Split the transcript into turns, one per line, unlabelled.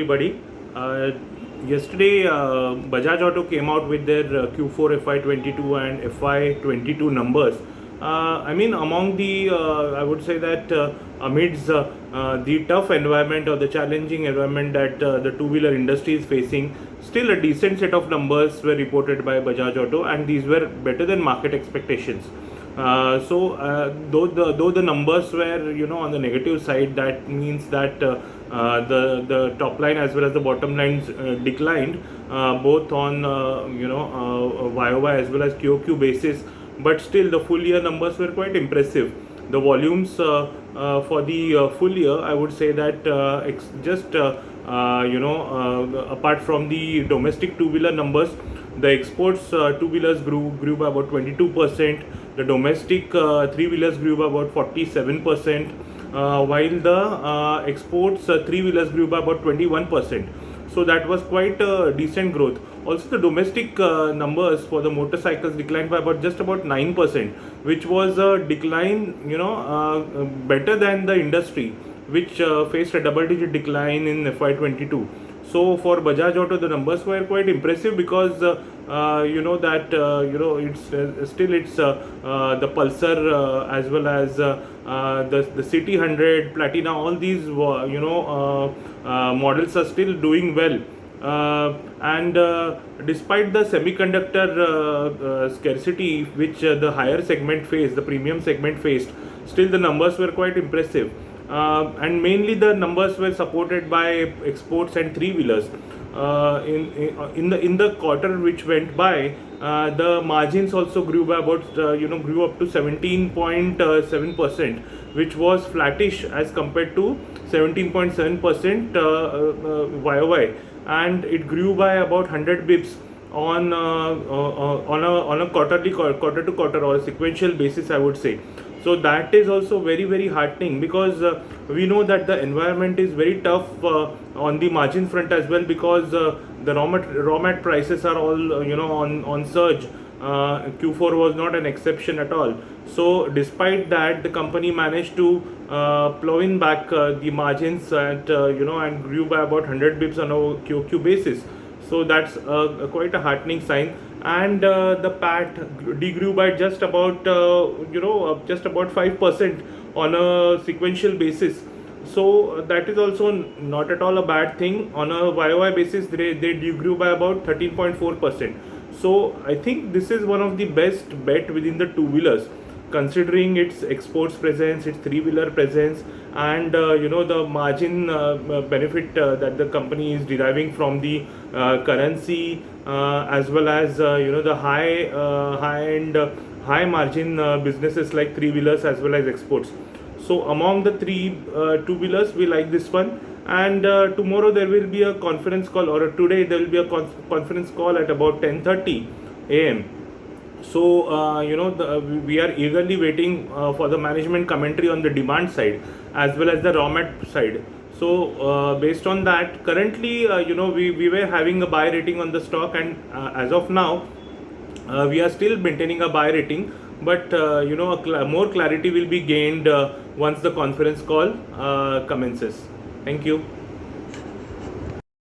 everybody. Yesterday, Bajaj Auto came out with their Q4 FY22 and FY22 numbers. Among the, I would say that amidst the tough environment or the challenging environment that the two-wheeler industry is facing, still a decent set of numbers were reported by Bajaj Auto, and these were better than market expectations. Though the numbers were on the negative side, that means that the top line as well as the bottom lines declined both on YOY as well as QOQ basis. But still, the full year numbers were quite impressive. The volumes for the full year, I would say that apart from the domestic two-wheeler numbers, the exports two-wheelers grew by about 22%. The domestic three-wheelers grew by about 47%, while the exports three-wheelers grew by about 21%. So that was quite a decent growth. Also, the domestic numbers for the motorcycles declined by just about 9%, which was a decline, better than the industry, which faced a double-digit decline in FY22. So for Bajaj Auto, the numbers were quite impressive because it's the Pulsar as well as the City 100, Platina. All these models are still doing well. And despite the semiconductor scarcity which the higher segment faced, the premium segment faced, still the numbers were quite impressive. And mainly the numbers were supported by exports and three-wheelers. In the quarter which went by, the margins also grew by about grew up to 17.7%, which was flattish as compared to 17.7% YOY, and it grew by about 100 bips on a quarter to quarter or a sequential basis, I would say. So that is also very, very heartening, because we know that the environment is very tough on the margin front as well, because the raw mat prices are all on surge. Q4 was not an exception at all. So despite that, the company managed to plow in back the margins and grew by about 100 bips on a QOQ basis. So that's quite a heartening sign. And the PAT degrew by just about 5% on a sequential basis. So that is also not at all a bad thing. On a YOY basis, they degrew by about 13.4%. So I think this is one of the best bet within the two-wheelers, considering its exports presence, its three-wheeler presence, and the margin benefit that the company is deriving from the currency, as well as the high margin businesses like three-wheelers as well as exports. So among the three two-wheelers, we like this one. And tomorrow there will be a conference call, or today there will be a conference call at about 10:30 a.m. So we are eagerly waiting for the management commentary on the demand side as well as the raw mat side. So based on that, currently we were having a buy rating on the stock, and as of now we are still maintaining a buy rating. But more clarity will be gained once the conference call commences. Thank you.